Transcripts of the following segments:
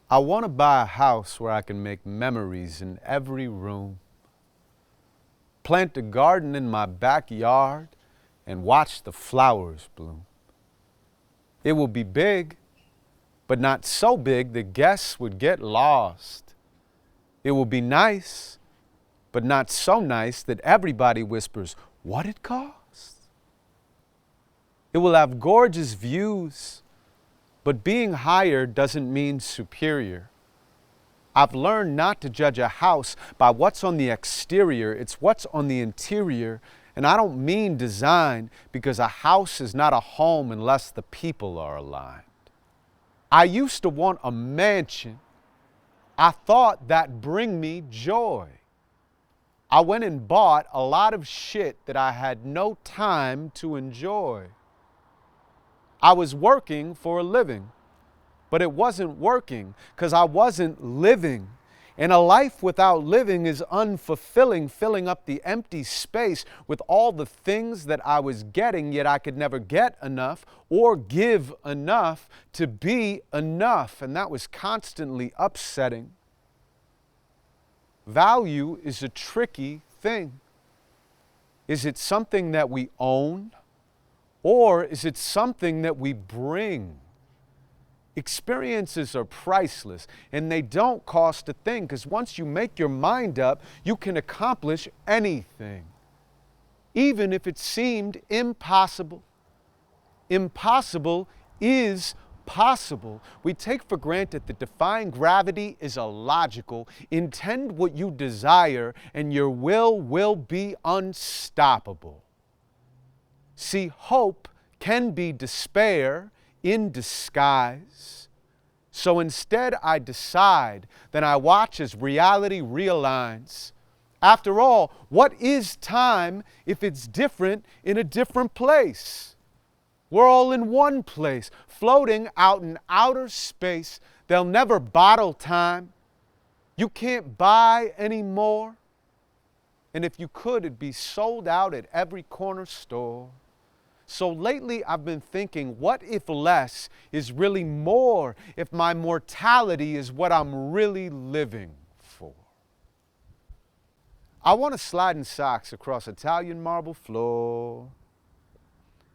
I want to buy a house where I can make memories in every room, plant a garden in my backyard, and watch the flowers bloom. It will be big, but not so big that guests would get lost. It will be nice, but not so nice that everybody whispers, "What it costs?" It will have gorgeous views, but being higher doesn't mean superior. I've learned not to judge a house by what's on the exterior, it's what's on the interior. And I don't mean design, because a house is not a home unless the people are aligned. I used to want a mansion. I thought that'd bring me joy. I went and bought a lot of shit that I had no time to enjoy. I was working for a living, but it wasn't working because I wasn't living. And a life without living is unfulfilling, filling up the empty space with all the things that I was getting, yet I could never get enough or give enough to be enough. And that was constantly upsetting. Value is a tricky thing. Is it something that we own, or is it something that we bring? Experiences are priceless, and they don't cost a thing, because once you make your mind up, you can accomplish anything, even if it seemed impossible. Impossible is possible. We take for granted that defying gravity is illogical. Intend what you desire, and your will be unstoppable. See, hope can be despair in disguise. So instead I decide, then I watch as reality realigns. After all, what is time if it's different in a different place? We're all in one place, floating out in outer space. They'll never bottle time. You can't buy anymore. And if you could, it'd be sold out at every corner store. So lately I've been thinking, what if less is really more, if my mortality is what I'm really living for? I want to slide in socks across Italian marble floor.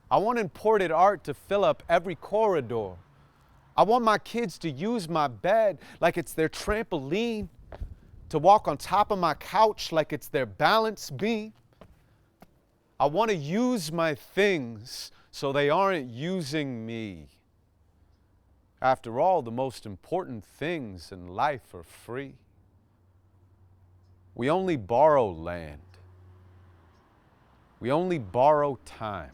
I want imported art to fill up every corridor. I want my kids to use my bed like it's their trampoline, to walk on top of my couch like it's their balance beam. I want to use my things so they aren't using me. After all, the most important things in life are free. We only borrow land. We only borrow time.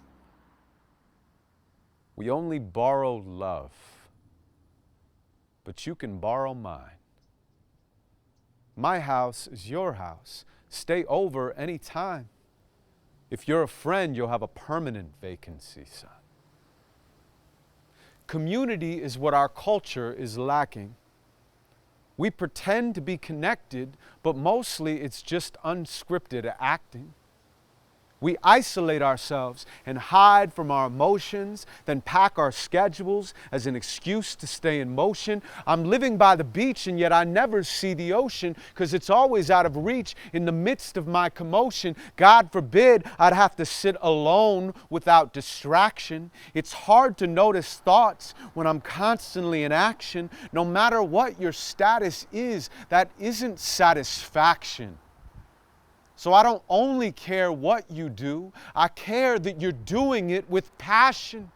We only borrow love. But you can borrow mine. My house is your house. Stay over anytime. If you're a friend, you'll have a permanent vacancy, son. Community is what our culture is lacking. We pretend to be connected, but mostly it's just unscripted acting. We isolate ourselves and hide from our emotions, then pack our schedules as an excuse to stay in motion. I'm living by the beach, and yet I never see the ocean because it's always out of reach in the midst of my commotion. God forbid I'd have to sit alone without distraction. It's hard to notice thoughts when I'm constantly in action. No matter what your status is, that isn't satisfaction. So I don't only care what you do, I care that you're doing it with passion.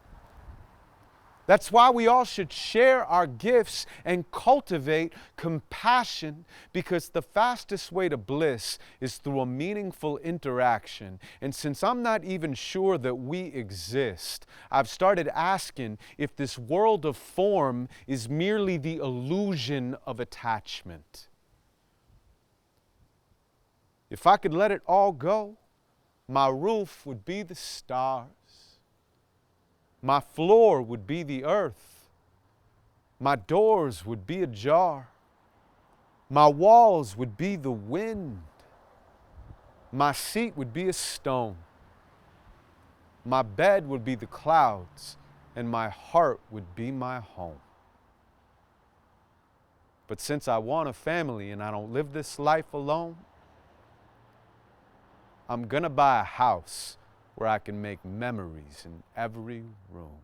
That's why we all should share our gifts and cultivate compassion, because the fastest way to bliss is through a meaningful interaction. And since I'm not even sure that we exist, I've started asking if this world of form is merely the illusion of attachment. If I could let it all go, my roof would be the stars. My floor would be the earth. My doors would be ajar. My walls would be the wind. My seat would be a stone. My bed would be the clouds, and my heart would be my home. But since I want a family and I don't live this life alone, I'm gonna buy a house where I can make memories in every room.